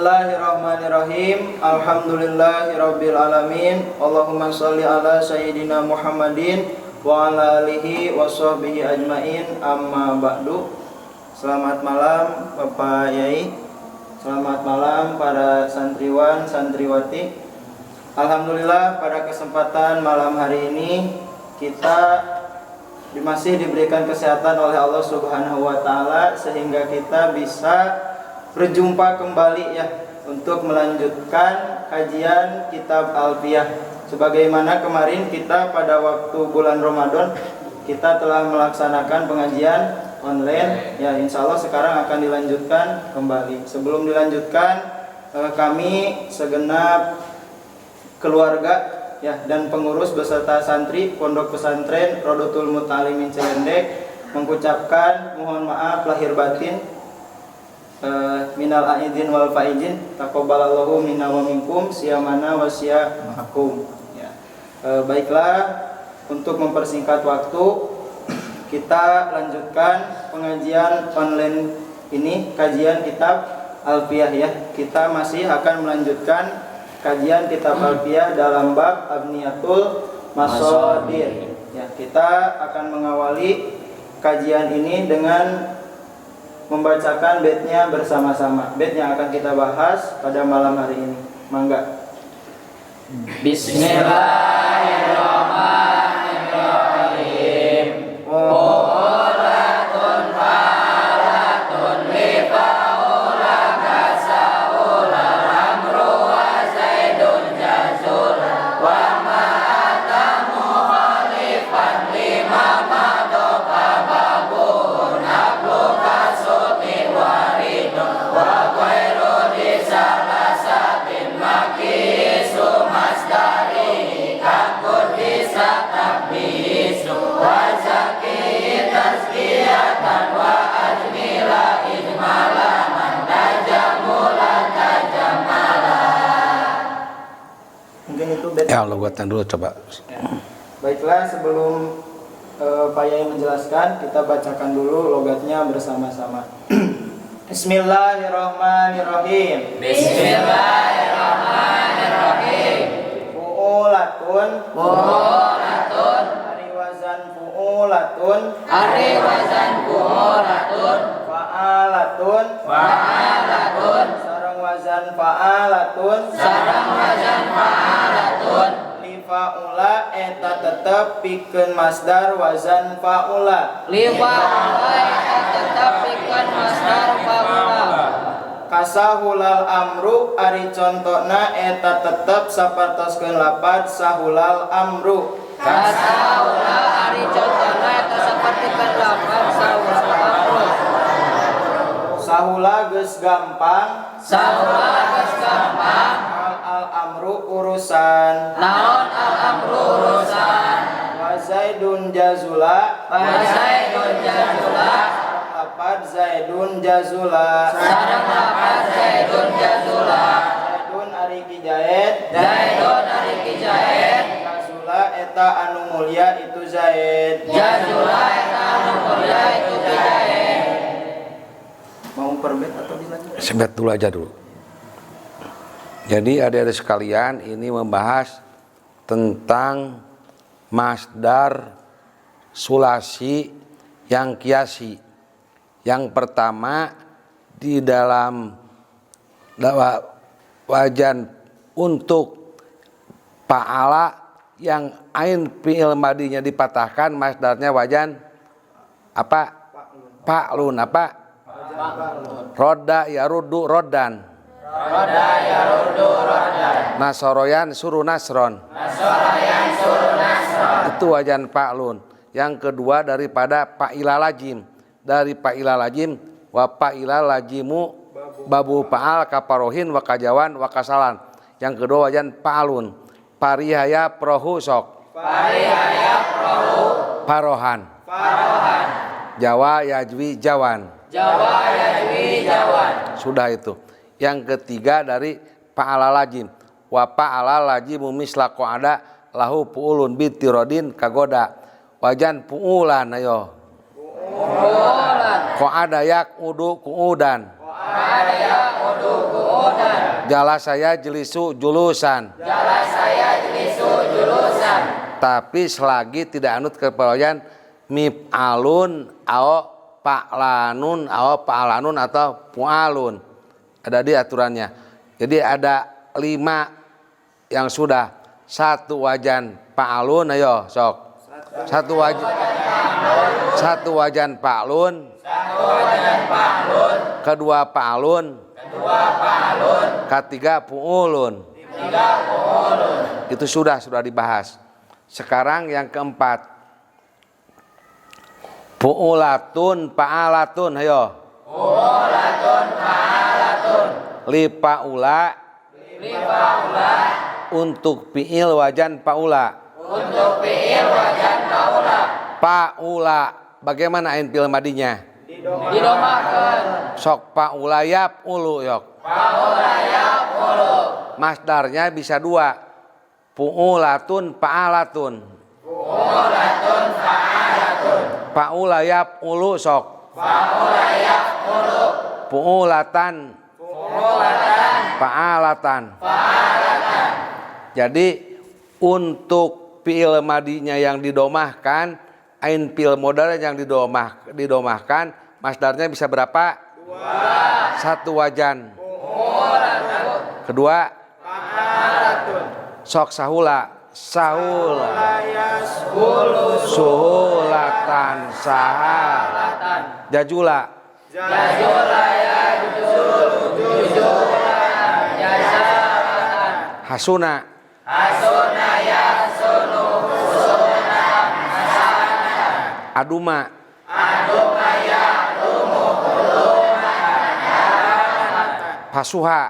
Bismillahirrahmanirrahim. Alhamdulillahirabbil alamin. Allahumma shalli ala sayyidina Muhammadin wa ala alihi washabbihi ajmain. Amma ba'du. Selamat malam Bapak Yai. Selamat malam para santriwan santriwati. Alhamdulillah pada kesempatan malam hari ini kita masih diberikan kesehatan oleh Allah Subhanahu wa taala sehingga kita bisa berjumpa kembali ya untuk melanjutkan kajian kitab Alfiyah. Sebagaimana kemarin kita pada waktu bulan Ramadan kita telah melaksanakan pengajian online ya, insya Allah sekarang akan dilanjutkan kembali. Sebelum dilanjutkan kami segenap keluarga ya dan pengurus beserta santri Pondok Pesantren Rodotul Muta'alimin Cilendek mengucapkan mohon maaf lahir batin, minal aidin wal faizin, taqabbalallahu minna wa minkum siyamana wa siyamakum ya. Baiklah, untuk mempersingkat waktu kita lanjutkan pengajian online ini, kajian kitab Alfiyah ya. Kita masih akan melanjutkan kajian kitab Alfiyah dalam bab Abniyatul Masadir ya. Kita akan mengawali kajian ini dengan membacakan baitnya bersama-sama. Bait yang akan kita bahas pada malam hari ini. Mangga. Bismillahirrahmanirrahim. Qulatun falatun li faula kasaula amru wa zaidun jazul wa ma atamu khalifan lima madoka babun abluka wa khairu disalasatin makisu masdari kakud bisa takbisu wa zaki tazkiyatan wa ajmila ijmala man tajamula tajamala. Mungkin itu ya Allah buatan dulu coba ya. Baiklah, sebelum Pak Yai menjelaskan, kita bacakan dulu logatnya bersama-sama. Bismillahirrahmanirrahim. Bismillahirrahmanirrahim. Fu'ulatun. Fu'ulatun. Ari wazan fu'ulatun. Ari wazan fu'ulatun. Fa'alatun. Fa'alatun. Sarang wazan fa'alatun. Sarang wazan fa'alatun. Li fa'ula eta tetep pikeun masdar wazan fa'ula. Li fa'ula eta tetep pikeun masdar fa'ula. Kasahulal amru ari contona eta tetep sapertoskeun lapad sahulal amru. Kasahulal ari contona eta sapertoskeun lapad sahulal amru. Sahula geus gampang. Sahula geus gampang. Al amru urusan. Naon al amru urusan. Wa zaidun jazula. Wa zaidun jazula. Lapad zaidun jazula. Sareng lapad zaidun jazula. Zaidun ari kijaid. Zaidun ari kijaid. Jazula eta anu mulia itu zaid. Jazula eta anu mulia itu kijaid. Mau perbet atau dilanjut? Sebet dulu aja dulu. Jadi adik-adik sekalian, ini membahas tentang masdar sulasi yang kiasi. Yang pertama di dalam wajan untuk fa'ala yang ain fi'il madinya dipatahkan, masdarnya wajan apa? Fa'lun apa? Roda yaruddu roddan. Roda yaruddu roddan. Nasoroyan suruh nasron. Nasoroyan suruh nasron. Itu wajan fa'lun. Yang kedua daripada fa'ila lazim. Dari fa'ila lazim wa fa'ila lazimu babu fa'al kaparohin wa kajawan wa kasalan. Yang kedua wajan fa'lun. Parihaya prohu sok. Parihaya prohu. Parohan. Parohan. Jawa yajwi jawan. Jawa yajwi jawan. Sudah itu. Yang ketiga dari fa'ala lazim. Wa fa'ala lazimu misla qa'ada lahu pu'ulun bitirodin kagoda. Wajan pu'ulan ayo. Pu'ulan. Qa'ada yaqudu qu'udan. Qa'ada yaqudu qu'udan. Jalas saya jelisu julusan. Tapi selagi tidak anut kepawayan mif'alun au fa'lanun au fa'lanun atau fu'alun. Ada di aturannya. Jadi ada 5 yang sudah. 1 wajan fa'alun, ayo sok. 1 wajan fa'lun. 2 fa'lun. 3 fu'ulun. Itu sudah dibahas. Sekarang yang keempat. Fu'ulatun fa'alatun, ayo. Li fa'ula. Untuk fi'il wajan fa'ula. Fa'ula. Bagaimana ain fi'il madinya? Didomahkan. Sok fa'ula yaf'ulu yok. Masdarnya bisa 2. Fu'ulatun fa'alatun. Fa'ula yaf'ulu sok. Fu'ulatan. Fa'alatan. Jadi untuk fi'il madinya yang didomahkan, ain fi'il mudhari yang didomahkan, masdarnya bisa berapa? 1 wajan. Kedua, sok sahula. Suhulatan sahalatan. Jajula. Hasuna. Aduma. Pasuha.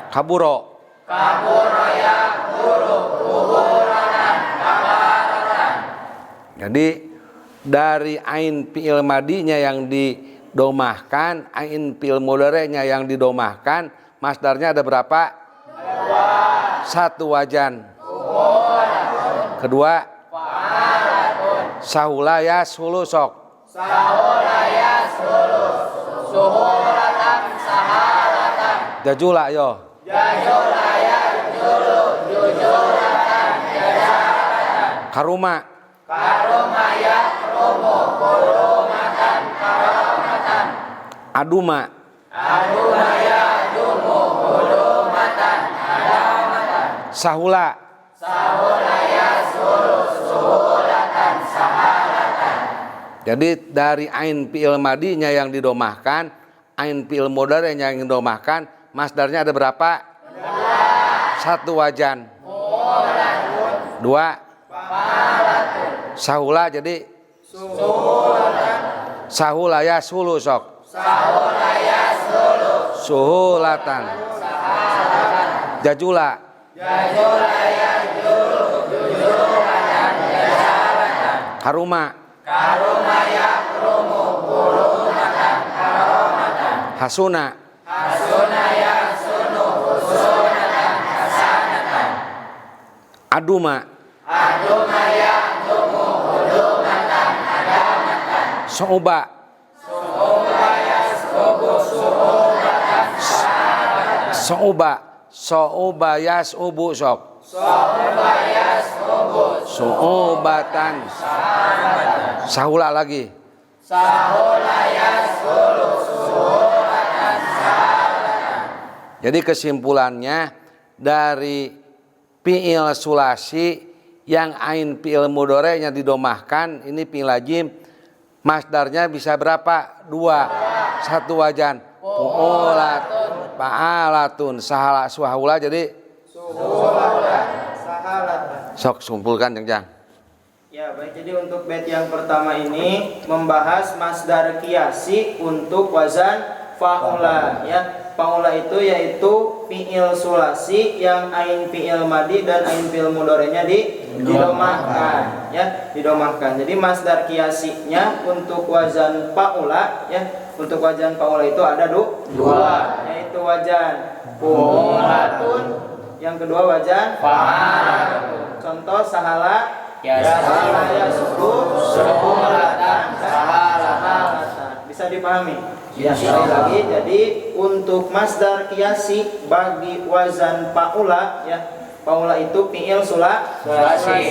Kaburo. Jadi dari ain fi'il madinya yang didomahkan, ain fi'il mudhari'nya yang didomahkan, masdarnya ada berapa? 1 wajan. Kedua, sahula yashulu sok. Jajula yo. Karuma. Aduma. Sahula. Jadi dari ain fi'il madinya yang didomahkan, ain fi'il mudhari'nya yang didomahkan, masdarnya ada berapa? 1 wajan. 2 sahula, jadi sahula yashulu sok. Suhulatan. Jajula. Karuma. Hasuna. Aduma. So'uba. So'uba yas'ubu sok. So'ubatan. Sahula lagi. Jadi kesimpulannya dari fi'il sulasi yang ain fi'il mudhari'nya didomahkan, ini fi'il lazim, masdarnya bisa berapa? 2. 1 wajan. Fu'ulat, fa'alatun, sahala suhula, jadi sok sumpulkan Jang. Ya baik, jadi untuk bait yang pertama ini membahas masdar qiyasi untuk wazan fa'ula ya. Fa'ula itu yaitu fi'il sulasi yang ain fi'il madi dan ain fi'il mudhari'nya didomahkan ya, didomahkan. Jadi masdar qiyasinya untuk wazan fa'ula ya, untuk wazan fa'ula itu ada 2, yaitu wazan fu'ulatun, yang kedua wazan fa'alatun. Contoh sahala ya suhulatan sahalatan. Dipahami? Ya, sekali lagi. Jadi untuk masdar kiasi bagi wazan paula ya. Paula itu fi'il sulasi.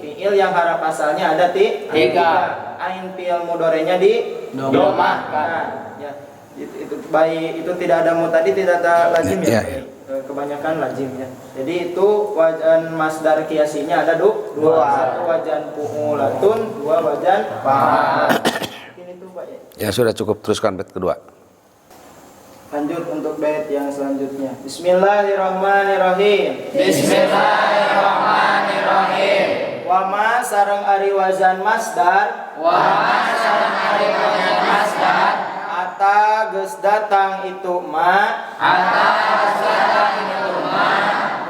Fi'il yang harap asalnya ada tiga. Ain fi'il mudhari'nya didomahkan. Ya. Itu baik itu tidak ada mutadi, tidak ada lazim ya. Kebanyakan lazim ya. Jadi itu wajan masdar kiasinya ada dua. Satu wajan pu'ulatun, dua wajan fa'alatun. Ya sudah cukup, teruskan bait kedua. Lanjut untuk bait yang selanjutnya. Bismillahirrahmanirrahim. Bismillahirrahmanirrahim. Wa ma sareng ari wazan masdar. Wa ma sareng ari wazan masdar. Ata geus datang itu ma. Ata geus datang itu ma.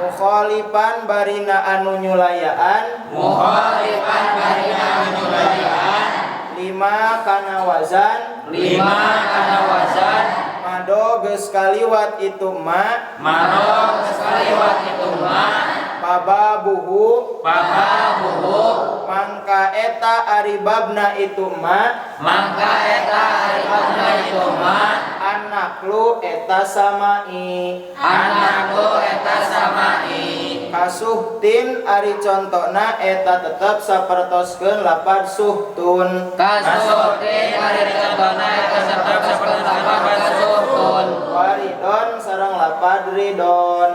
Mukhalifan barina anu nyulayaan. Mukhalifan barina anu nyulayaan. Lima kana wazan. Mado geus kaliwat itu ma. Pababuhu mangka eta ari babna itu ma. Anaklu eta samai. Kasuhtin ari contona eta tetep sapertoskeun lapad suhtun. Waridon sareng lapad ridon.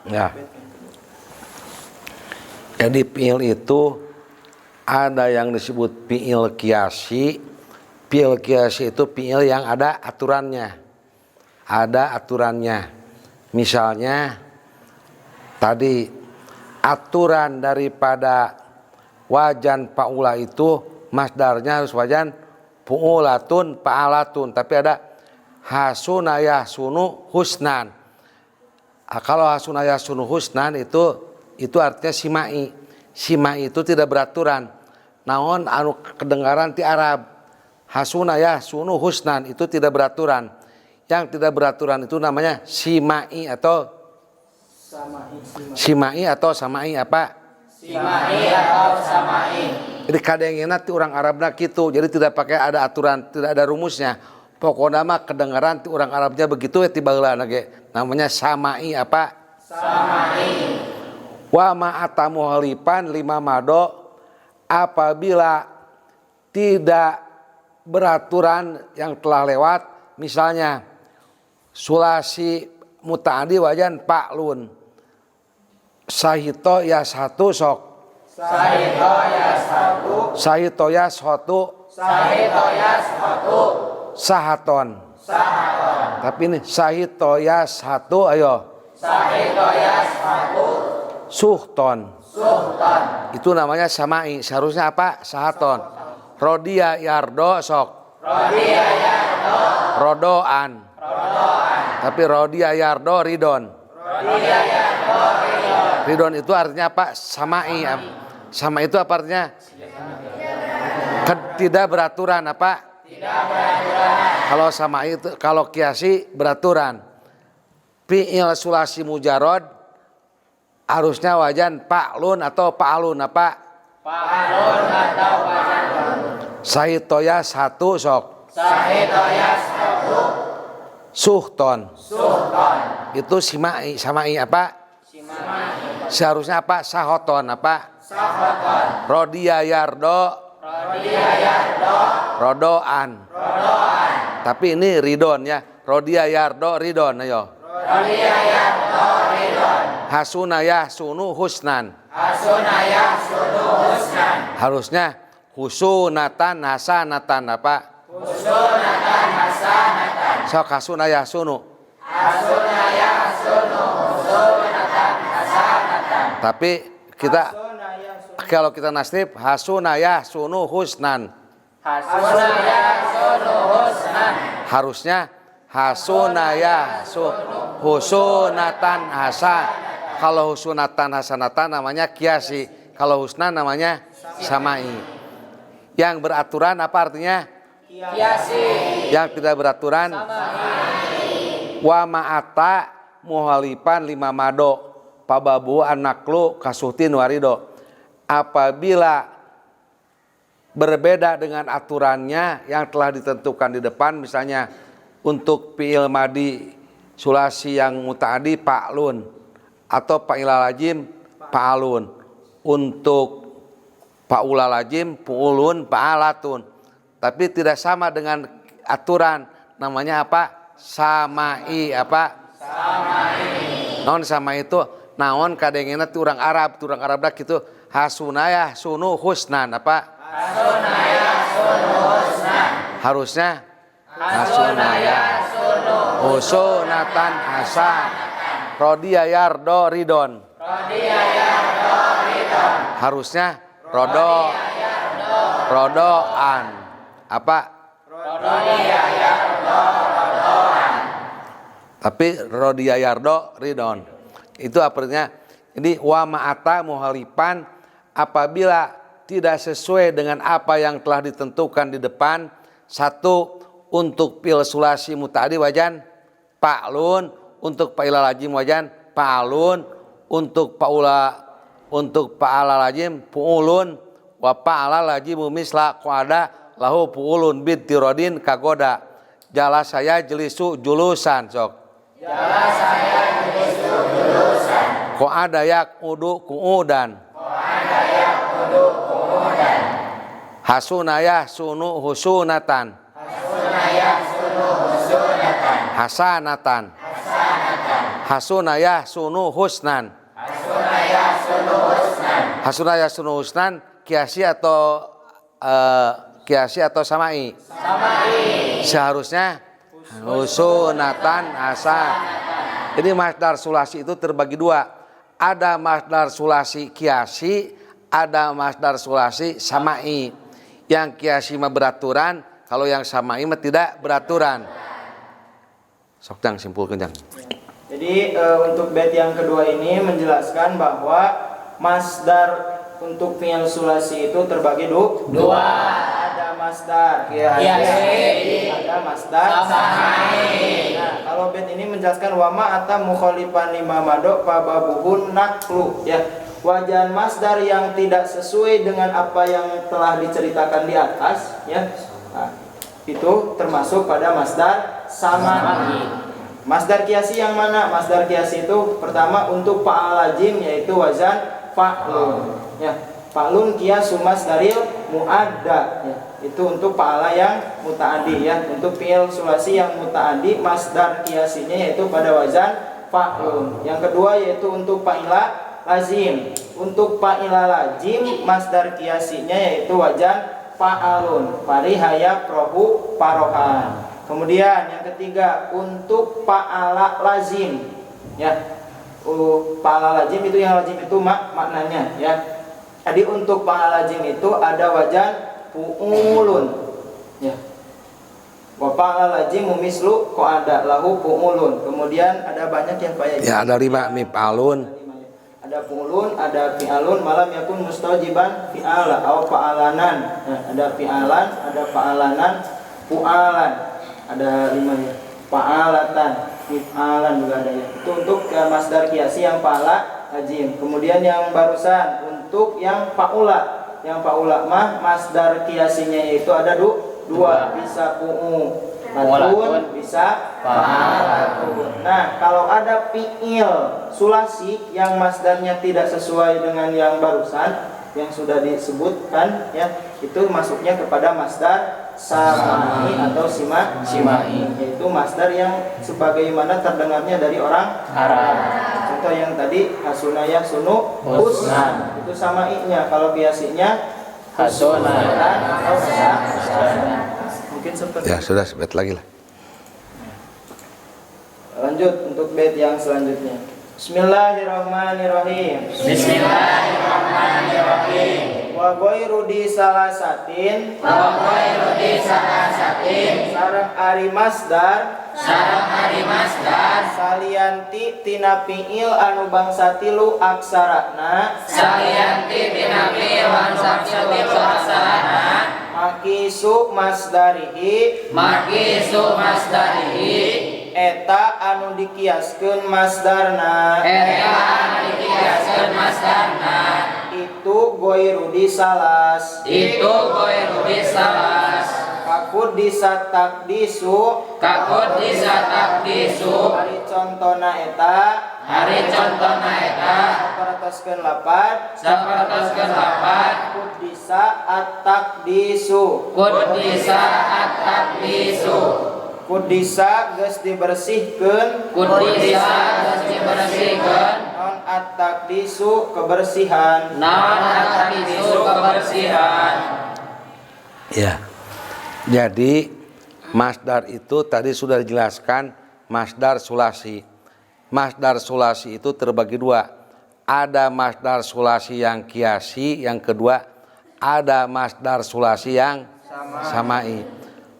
Ya. Jadi fi'il itu ada yang disebut fi'il qiyasi. Fi'il qiyasi itu fi'il yang ada aturannya. Ada aturannya. Misalnya tadi aturan daripada wajan paula itu masdarnya harus wajan pu'ulatun pa'alatun, tapi ada hasunayah sunu husnan. Kalau hasunayah sunu husnan itu artinya simai. Simai itu tidak beraturan. Naon anu kedengaran ti Arab. Hasunayah sunu husnan itu tidak beraturan. Yang tidak beraturan itu namanya simai atau samai apa? Simai atau samai. Jadi kadang-kadang nanti orang Arabnya gitu. Jadi tidak pakai ada aturan, tidak ada rumusnya. Pokoknya mah kedengaran ti orang Arabnya begitu ya tiba heula ge. Namanya samai apa? Samai. Wa ma atamu halifan lima mado apabila tidak beraturan yang telah lewat, misalnya sulasi muta'addi wajan pa'lun. Sahito ya satu sok. Sahito ya satu. Sahaton. Tapi ini sahito ya satu, ayo. Suhton. Itu namanya samai. Seharusnya apa? Sahaton. Rodia yardo sok. Rodoan. Tapi rodia yardo ridon. Ridon itu artinya apa? Samai. Sama itu apa artinya? Tidak beraturan apa? Kalau samai itu, kalau kiasi beraturan. Fi'il sulasi mujarod harusnya wajan pa'lun atau pa'alun apa? Pa'alun atau wajan. Sahitoya satu sok. Suhton. Itu samai apa? Seharusnya apa? Sahoton apa? Rodia yardo. Rodoan. Tapi ini ridon ya. Rodia yardo ridon ayo. Hasunayah sunu husnan. Harusnya husunatan hasanatan apa? Sok hasunayah sunu. Tapi kita kalau kita nasib hasunayah sunu husnan. Harusnya hasunayah husunatan hasan. Kalau husunatan hasanatan namanya kiasi. Kalau husnan namanya samai. Yang beraturan apa artinya? Kiasi. Yang tidak beraturan wa ma'ata muhalifan lima mado pababu anaklu kasuhtin warido. Apabila berbeda dengan aturannya yang telah ditentukan di depan. Misalnya untuk fi'il madi sulasi yang muta'adi fa'lun atau fa'il lazim fa'alun, untuk fa'ula lazim fu'ulun fa'alatun, tapi tidak sama dengan aturan, namanya apa? Samai. Apa? Samai. Non sama itu naon kadengena tu urang Arab dah gitu. Hasunaya sunu husnan. Apa? Hasunaya sunu husnan. Harusnya hasunaya sunu husnatan hasan. Rodiya yardo ridon. Rodiya yardo ridon. Harusnya rodoan. Apa? Rodiya yardo rodoan. Tapi rodiya yardo ridon. Itu artinya ini wa ma'ata muhalifan, apabila tidak sesuai dengan apa yang telah ditentukan di depan. Satu, untuk fi'il sulasi muta'addi wajan fa'lun, untuk fa'il lazim wajan fa'alun, untuk fa'ala lazim fu'ulun, wa fa'ala lazim misla qada lahu fu'ulun bid tirodin kagoda. Jala saya jelisu julusan sok. Jala saya jelisu julusan. Qada yaqudu qu'udan. Qada yaqudu qu'udan. Hasunaya sunu husunatan. Hasunaya sunu husunatan. Hasanatan. Hasanatan. Hasunaya sunu husnan. Hasunaya sunu husnan. Hasunaya sunu husnan kiasi atau samai? Samai. Seharusnya husunatan hasan. Jadi masdar sulasi itu terbagi dua. Ada masdar sulasi kiasi, ada masdar sulasi samai. Yang kiasi mah beraturan, kalau yang samai mah tidak beraturan. Sok jang simpulkeun jang. Jadi untuk bait yang kedua ini menjelaskan bahwa masdar untuk fi'il sulasi itu terbagi dua. Ada masdar kiasi, ada masdar samai. Nah, kalau bait ini menjelaskan wama ata mukhalifan lima mado fababuhun naklu, ya. Wajan masdar yang tidak sesuai dengan apa yang telah diceritakan di atas, ya. Nah, itu termasuk pada masdar samai. Masdar kiasi yang mana? Masdar kiasi itu pertama untuk fa'al lazim, yaitu wazan fa'lun. Ya, fa'lun kiasu masdaril muadda, ya. Itu untuk fa'ala yang muta'addi, ya. Untuk fi'il sulasi yang muta'addi, masdar kiasinya yaitu pada wazan fa'lun. Yang kedua yaitu untuk fa'ila lazim. Untuk fa'ila lazim, masdar kiasinya yaitu wazan fa'alun. Farihaya prohu parohan. Kemudian yang ketiga untuk fa'ala lazim, ya. Fa'ala lazim itu yang lazim itu maknanya, ya. Jadi untuk fa'ala lazim itu ada wazan fu'ulun, ya. Wa fa'ala lazim mislu qada lahu fu'ulun. Kemudian ada banyak yang Pak ya, ada 5 mif'alun. Ada fu'ulun, ada fi'alun, malam yakun mustajiban fi'ala atau fa'alanan. Nah, ada fi'alan, ada fa'alanan, fu'alan. Ada 5 ya. Fa'alatan, mif'alan juga ada, ya. Itu untuk masdar kiasi yang fa'ala lazim. Kemudian yang barusan untuk yang fa'ula. Yang fa'ula mah masdar kiasinya yaitu ada dua, bisa fu'u Latun bisa fa'alatun. Nah, kalau ada fi'il sulasi yang masdarnya tidak sesuai dengan yang barusan yang sudah disebutkan, ya, itu masuknya kepada masdar samai atau simai, yaitu masdar yang sebagaimana terdengarnya dari orang Arab. Contoh yang tadi hasunaya sunu husnan, itu samainya. Kalau biasanya hasunatan atau hasan. Mungkin seperti ya sudah bait lagi lah. Lanjut untuk bait yang selanjutnya. Bismillahirrahmanirrahim. Bismillahirrahmanirrahim. Wa ghairu di salasatin. Wa ghairu di salasatin. Sareng ari masdar. Sareng ari masdar. Salianti tina fi'il anu bangsa tilu aksarana. Salianti tina fi'il anu bangsa tilu aksarana. Makisu masdarihi. Makisu masdarihi. Eta anu dikiaskeun masdarna. Eta anu dikiaskeun masdarna. Itu itu goiru disalas. Itu goiru disalas. Kakud disatakdisu. Kakud disatakdisu. Hari contona eta. Hari contona eta. Sapertoskeun lapat. Sapertoskeun lapat. Kud disa atakdisu. Kudisa at-takdisu. Kudisa geus dibersihkeun. Kudisa geus dibersihkeun. Non at-takdisu kebersihan. Non at-takdisu kebersihan. Ya. Jadi masdar itu tadi sudah dijelaskan masdar sulasi. Masdar sulasi itu terbagi dua. Ada masdar sulasi yang kiasi, yang kedua ada masdar sulasi yang samai.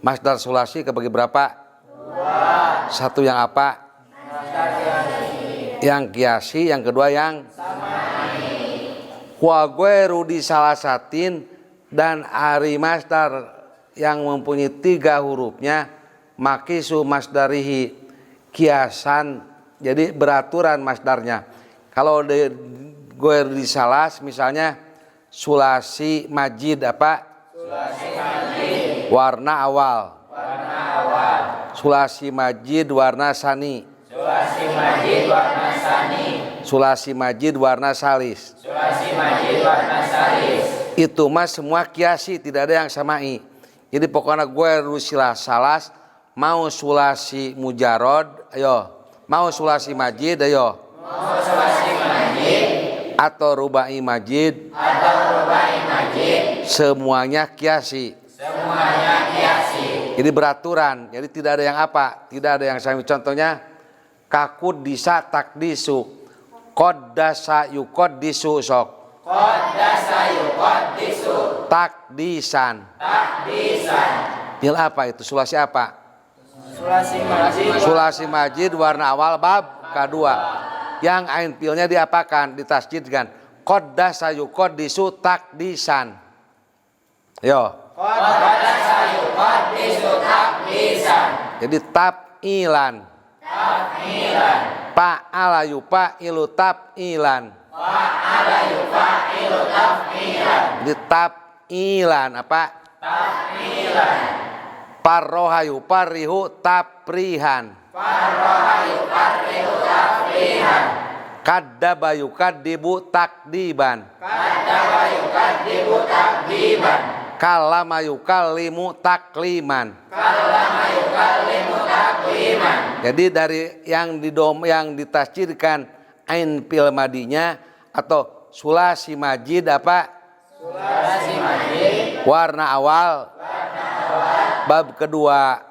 Masdar sulasi kebagi berapa? Dua. Satu yang apa? Masdar kiasi. Yang kiasi, yang kedua yang samai. Wa ghairu disalasatin, dan ari masdar yang mempunyai 3 hurufnya makisu masdarihi, kiasan, jadi beraturan masdarnya. Kalau di ghairu disalas misalnya sulasi majid apa? Sulasi majid. Warna awal. Warna awal. Sulasi majid warna sani. Sulasi majid warna sani. Sulasi majid warna salis. Sulasi majid warna salis. Itu mah semua kiasi, tidak ada yang samai. Jadi pokoknya ghairu salas, mau sulasi mujarod, ayo. Mau sulasi majid, ayo. Mau sulasi majid atau rubai majid. Atau rubai majid. Semuanya kiasi. Semuanya kiasi. Jadi beraturan. Jadi tidak ada yang apa? Tidak ada yang sami. Contohnya kakud disa takdisu. Qaddasa yuqaddisu sok. Qaddasa yuqaddisu. Takdisan. Takdisan. Pil apa itu? Sulasi apa? Sulasi majid. Sulasi majid warna awal bab kedua. Yang ain pilnya diapakan? Ditasjidkan. Qaddasa yuqaddisu takdisan. Yo. Qaddasa yuqaddisu takdisan. Jadi tapilan. Tafilan. Fa'ala yufa'ilu tafilan. Fa'ala yufa'ilu tafilan. Jadi tafilan apa? Tafilan. Parroha yuparrihu taprihan. Parroha yuparrihu taprihan. Kaddaba yukaddibu takdiban. Kaddaba yukaddibu takdiban. Kallama yukallimu takliman. Kallama yukallimu takliman. Jadi dari yang ditasjidkan ain fil madinya atau sulasi majid apa? Sulasi majid. Warna awal. Bab kedua.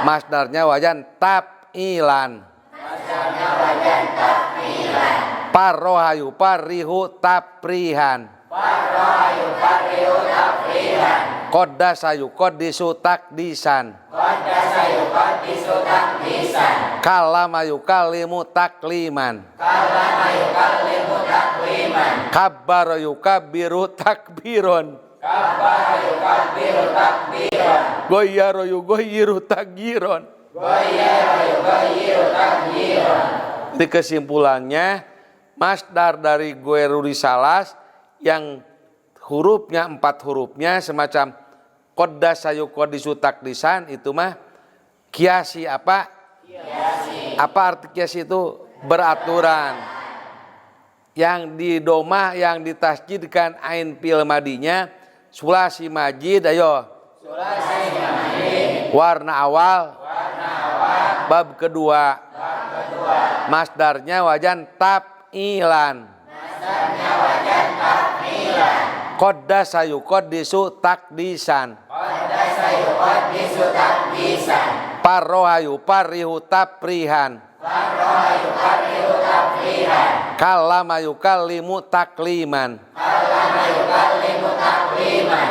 Masdarnya wajan tafilan. Masdarnya wajan tafilan. Parroha yuparrihu taprihan. Parroha yuparrihu taprihan. Qaddasa yuqaddisu takdisan. Qaddasa yuqaddisu takdisan. Kallama yukallimu takliman. Kallama yukallimu takliman. Kabbara yukabbiru takbiron. Kabbara yukabbiru takbiran. Goyyara yugoyyiru takgiron. Ghayyara yughayyiru taghyiran. Di kesimpulannya masdar dari ghairu disalas yang hurufnya 4 hurufnya semacam qaddasa yuqaddisu takdisan itu mah kiasi apa? Kiasi. Apa arti kiasi itu? Beraturan. Yang di domah yang ditasjidkan ain fil madinya sulasi majid, ayo. Sulasi majid. Warna awal. Warna awal. Bab kedua. Bab kedua. Masdarnya wajan tafilan. Masdarnya wajan tafilan. Qaddasa yuqaddisu takdisan. Qaddasa yuqaddisu takdisan. Parroha yuparrihu taprihan. Parroha yuparrihu taprihan. Kallama yukallimu takliman. Kallama yukallimu takliman.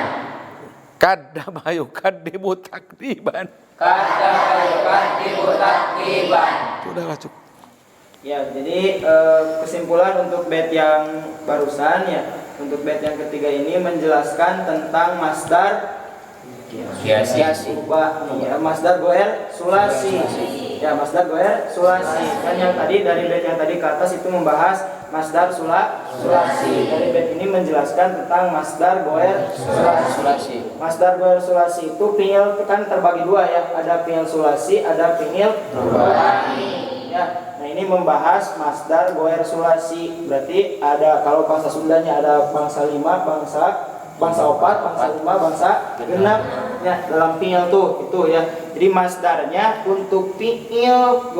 Kaddama yukaddimu takdiban. Kaddama yukaddimu takdiban. Sudahlah cukup. Ya, jadi kesimpulan untuk bait yang barusan ya, untuk bait yang ketiga ini menjelaskan tentang masdar Kiasi. masdar goer sulasi. Ya, masdar goer sulasi. Kan yang tadi dari bait yang tadi ke atas itu membahas masdar sulasi. Dari bait ini menjelaskan tentang masdar goer sulasi. Masdar goer sulasi itu fiil kan terbagi dua ya. Ada fiil sulasi, ada fiil rubai. Ya. Nah, ini membahas masdar goer sulasi. Berarti ada kalau bahasa Sundanya ada bangsa 5, bangsa 4, bangsa 5, bangsa 6 ya, dalam fiil tuh itu ya. Jadi masdarnya untuk fiil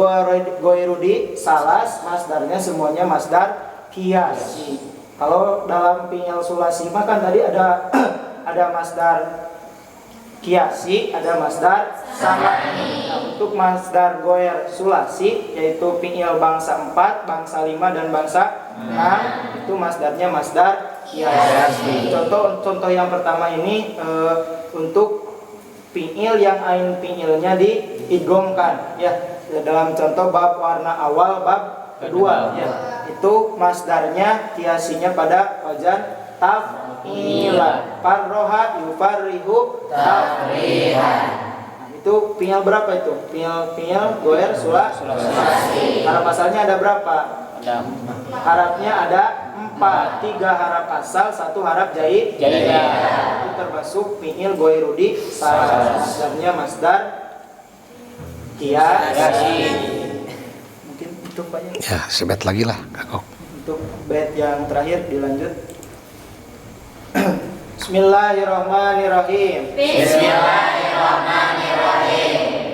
goirudi salas, masdarnya semuanya masdar kiasi. Kalau dalam fiil sulasi mah kan tadi ada ada masdar kiasi, ada masdar samani. Nah, untuk masdar goer sulasi yaitu fiil bangsa 4, bangsa 5 dan bangsa 6 itu masdarnya masdar kiasi. Contoh yang pertama ini untuk fiil yang ain fiilnya diidghamkan ya. Dalam contoh bab warna awal bab kedua ya. Itu masdarnya kiasinya pada wazan taf'ila. Farroha yufarrihu tafrihan. Nah, itu fiil berapa itu? Fiil goer sulasi. Harap asalnya ada berapa? Harapnya ada 4, 3 harap asal, 1 harap jaid. Itu termasuk fiil goirudi salah. Masdarnya masdar kiasi. Mungkin itu Pak ya. Ya, sebet lagi lah, Kakok. Untuk bait yang terakhir dilanjut. Bismillahirrahmanirrahim.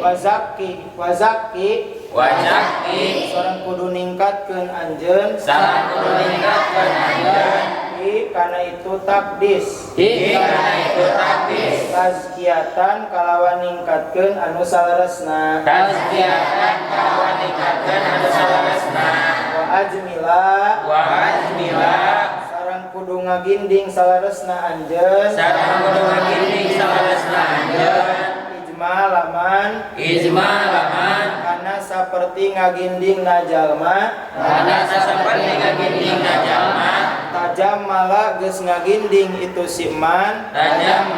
Wazaki sareng kudu ningkatkeun anjeun karena itu takdis tazkiyatan kalawan ningkatkeun anu salaresna wa ajmila sareng kudu ngaginding salaresna anjeun ijmalaman karena seperti ngaginding najalma tajam malah geus ngaginding itu siman tajam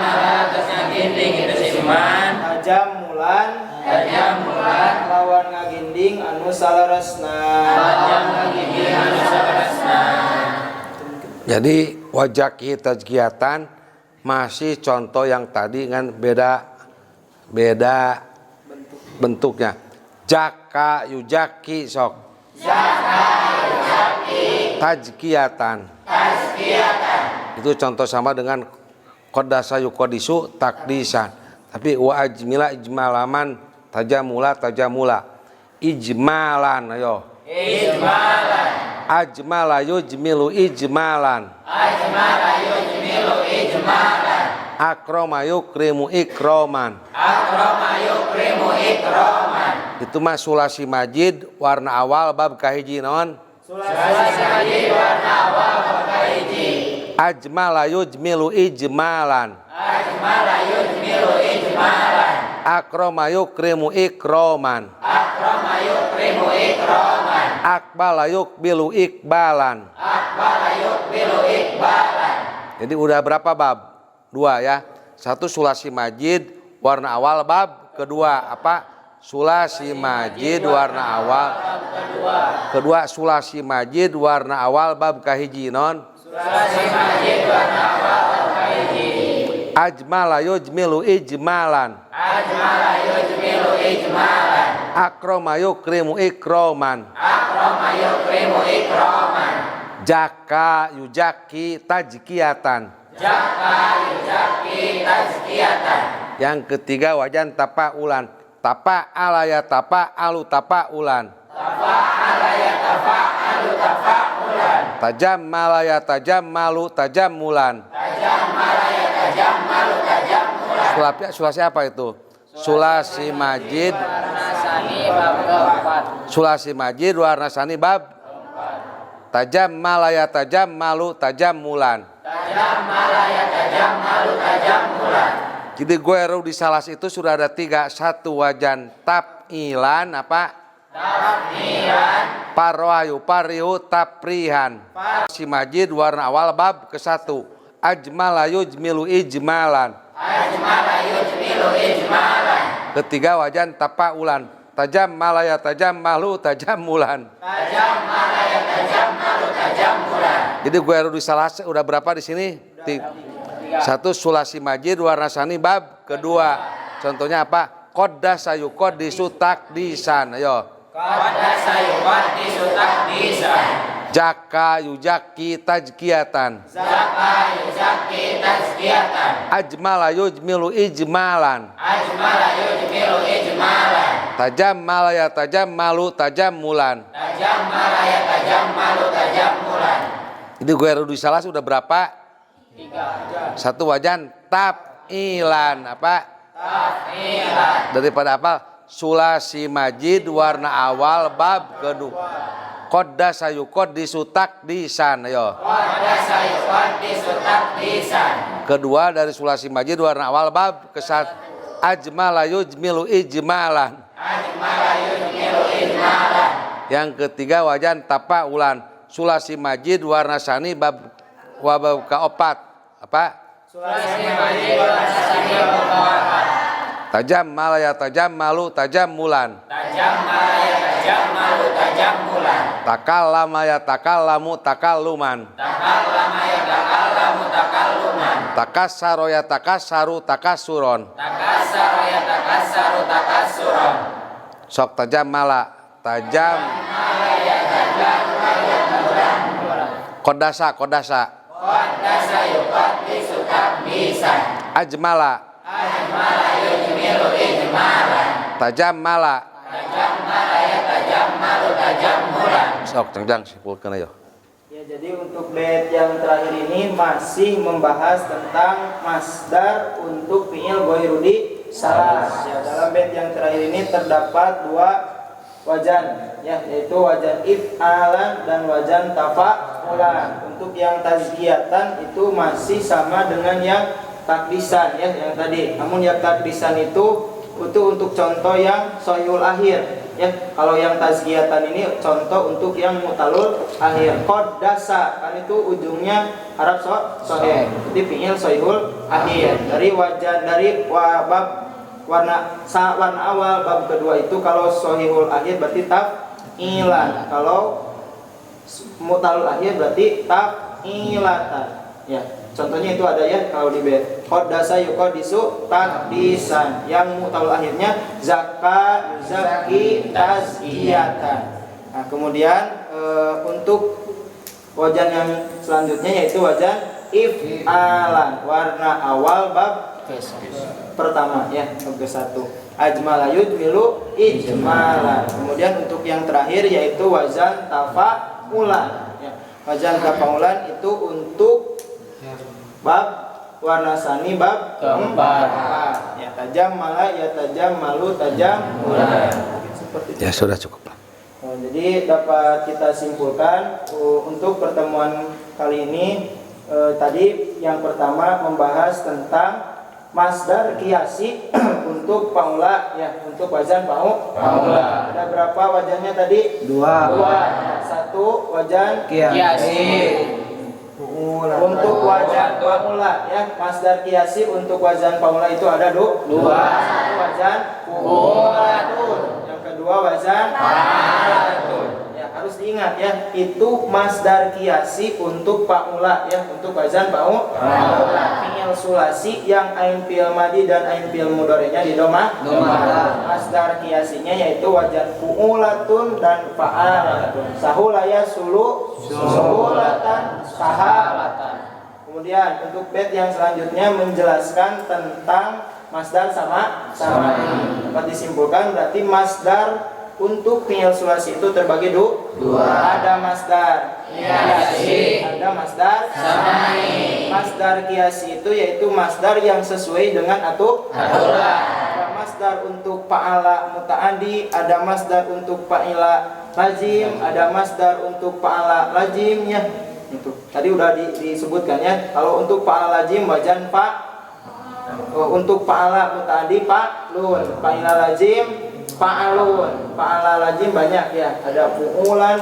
mulan lawan ngaginding anu salaresna. Jadi wajaki tazkiyatan masih contoh yang tadi kan beda bentuknya. Jaka yujaki sok. Tazkiyatan. Itu contoh sama dengan qadasa yuqadisu takdisan. Tapi wa ajmila ijmalaman tajamula. Ijmalan ayo. Ajmala yujmilu ijmalan. Akrama yukrimu ikroman. Itu mah sulasi majid warna awal bab kahiji naon? Ajmala yujmilu ijmalan. Akrama yukrimu ikroman. Akbala yukbilu ikbalan. Jadi udah berapa bab? 2 ya. 1 sulasi majid warna awal bab kedua apa? Sulasi majid warna awal. Kedua sulasi majid warna awal bab kahiji non. Ajmala yujmilu ijmalan. Akrama yukrimu ikroman. Jaka yujaki tajkiyatan. Yang ketiga wajan tapa ulan. Tapa alaya tapa alu tapa ulan. Tajam malaya tajam malu tajam mulan. Sulasi apa itu? Sulasi majid. Sulasi majid warna sani bab. Tajam malaya tajam malu tajam mulan. Jadi goeru di salas itu sudah ada 3. 1 wajan taf'ilan apa? Parwayu parihu taprihan. Si majid warna awal bab ke-1. Ajmala yujmilu ijmalan. Ketiga wajan tapaulan. tajammala ya tajammalu tajammulan. Tajammala ya tajammalu tajammulan. Jadi gue harus disalah udah berapa di sini? Satu sulasi majid warna sani bab kedua. Contohnya apa? Qaddasa yuqaddisu taqdisan. Ayo. Qaddasa yuqaddisu taqdisan. Jaka yujaki tajkiyatan. Zaka yuzaki tazkiyatan. Ajmala yujmilu ijmalan. Ajmala yujmilu ijmalan. Tajammala ya tajammalu tajammulan. Tajammala ya tajammalu tajammulan. Jadi gue harus disalah sudah berapa? 3. Satu wajan taf'ilan apa? Taf'ilan. Daripada apa? Sulasi majid warna awal bab kedua. Qaddasa yuqaddisu taqdisan. Ayo. Qaddasa yuqaddisu taqdisan. Kedua dari sulasi majid warna awal bab kesat. Ajmala yujmilu ijmalan. Ajmala yujmilu ijmalan. Yang ketiga wajan tafa'ulan. Sulasi majid warna sani bab keempat apa? Sulasi majid warna sani bab keempat. Tajammala ya tajammalu tajammulan. Tajammala ya tajammalu tajammulan. Takallama ya takallamu takalluman. Takallama ya takallamu takalluman. Takassaro ya takassaru takassuron. Takassara ya takassaru takassuron. Sok tajammala tajam. Qaddasa Qaddasa yuqaddisu taqdisan. ajmala Ajmala yujmilu ijmalan. tajammala. Tajammala ya tajammalu tajammulan. Sok cengjang simpulkeun ayo. Ya, jadi untuk bait yang terakhir ini masih membahas tentang masdar untuk fi'il ghairudi salas. Ya, dalam bait yang terakhir ini terdapat dua wajan, ya, yaitu wajan if'alan dan wajan tafa'ulan. Untuk yang tazkiyatan itu masih sama dengan yang takdisan, ya, yang tadi. Namun yang takdisan itu untuk contoh yang sahihul akhir. Ya, kalau yang tazkiyatan ini contoh untuk yang mutalul akhir. Qaddasa kan itu ujungnya harap sahih. Jadi fi'il sahihul akhir. Dari wajan dari bab warna awal bab kedua itu kalau sahihul akhir berarti taf'ilan. Kalau mutalul akhir berarti taf'ilatan. Ya, contohnya itu ada ya kalau di bait. Qaddasa yuqaddisu taqdisan. Yang mutalul akhirnya zaka yuzaki tazkiyatan. Nah, kemudian untuk wajan yang selanjutnya yaitu wajan if'alan. Warna awal bab pertama ya, ke satu. Ajmala yujmilu ijmalan. Kemudian untuk yang terakhir yaitu wazan tafa'ulan. Ya, wazan tafa'ulan itu untuk bab warna sani bab keempat. Ya, tajammala ya tajammalu tajammulan. Seperti itu. Ya sudah cukup. Nah, jadi dapat kita simpulkan untuk pertemuan kali ini tadi yang pertama membahas tentang masdar qiyasi untuk paula ya, untuk wazan paula. Ada berapa wajannya tadi? Dua. Satu wajan Qiyasi. untuk wazan paula ya, masdar qiyasi untuk wazan paula itu ada dua. Satu wazan fu'ulatun. Yang kedua wazan fa'alatun. Ya, harus diingat ya, itu masdar qiyasi untuk paula ya, untuk wazan paula. Fi'il sulasi yang ain fi'il madi dan ain fi'il mudhari'nya didomah. Masdar qiyasinya yaitu wazan fu'ulatun dan fa'alatun. Sahula yasulu suhulatan sahalatan. Kemudian untuk bait yang selanjutnya menjelaskan tentang masdar sama ini. Dapat disimpulkan berarti masdar untuk fi'il sulasi itu terbagi dua. Ada masdar qiyasi, ada masdar samai. Masdar qiyasi itu yaitu masdar yang sesuai dengan aturan. Ada masdar untuk fa'ala muta'addi, ada masdar untuk fa'ila lazim, ada masdar untuk fa'ala lazimnya. Itu tadi udah disebutkan ya. Kalau untuk fa'ala lazim wajan untuk fa'ala muta'addi fa'lun, fa'ila lazim fa'alun. Fa'ala lazim banyak ya, ada fu'ulan,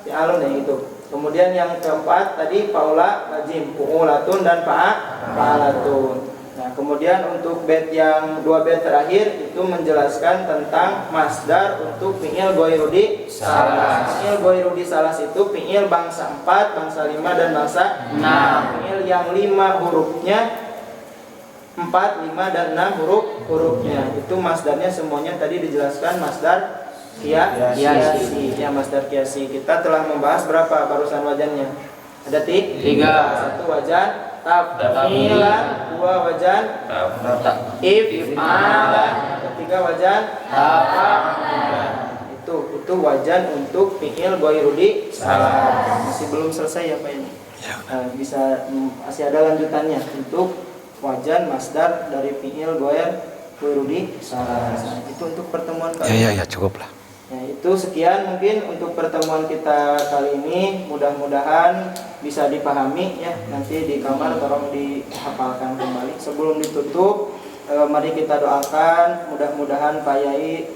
fi'alun yang itu. Kemudian yang keempat tadi fa'ula lazim, fu'ulatun dan fa'alatun. Nah, kemudian untuk bait yang 2 bait terakhir itu menjelaskan tentang masdar untuk fi'il ghairudi salas. Fi'il ghairudi salas itu fi'il bangsa 4, bangsa 5 dan bangsa 6. Fi'il yang 5 hurufnya 4, 5 dan 6 hurufnya. Itu masdarnya semuanya tadi dijelaskan masdar kiasi. Ya, masdar kiasi. Kita telah membahas berapa barusan wajannya? Ada 3. 1 wajan taf'ilan, 2 wajan if'alan, 3 wajan tafa'ulan. Itu wajan untuk fi'il ghairudi salas. Masih belum selesai ya Pak ini. Masih ada lanjutannya untuk wajan masdar dari fi'il ghairudi salas. Nah, itu untuk pertemuan kali ini. Ya, cukup lah. Ya, itu sekian mungkin untuk pertemuan kita kali ini. Mudah-mudahan bisa dipahami ya. Nanti di kamar tolong dihafalkan kembali. Sebelum ditutup, mari kita doakan mudah-mudahan Pak Yai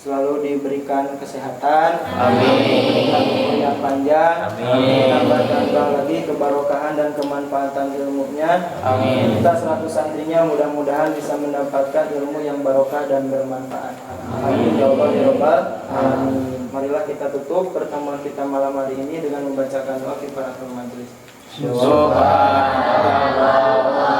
selalu diberikan kesehatan, diberikan umur yang panjang, tambah lagi kebarokahan dan kemanfaatan ilmunya. Kita selaku santrinya mudah-mudahan bisa mendapatkan ilmu yang barokah dan bermanfaat. Amin ya Allah ya Rabbal alamin. Marilah kita tutup pertemuan kita malam hari ini dengan membacakan doa kifaratul majelis. Subhanallahumma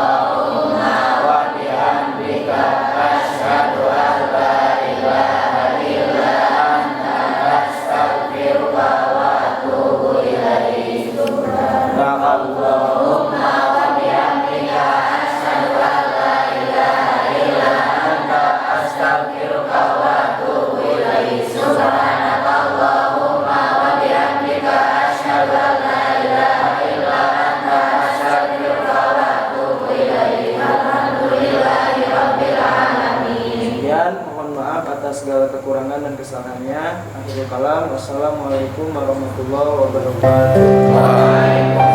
wa bihamdika asyhadu an la ilaha illa anta astaghfiruka wa atubu ilaik. Subhanallahumma wa bihamdika asyhadu an la ilaha illa anta astaghfiruka wa atubu ilaik. Subhanallahumma wa bihamdika asyhadu an la ilaha illa anta astaghfiruka wa atubu ilaik. Alhamdulillahirabbil alamin. Sekian, mohon maaf atas segala kekurangan dan kesalahannya. Akhirul kalam. Wassalamualaikum warahmatullahi wabarakatuh.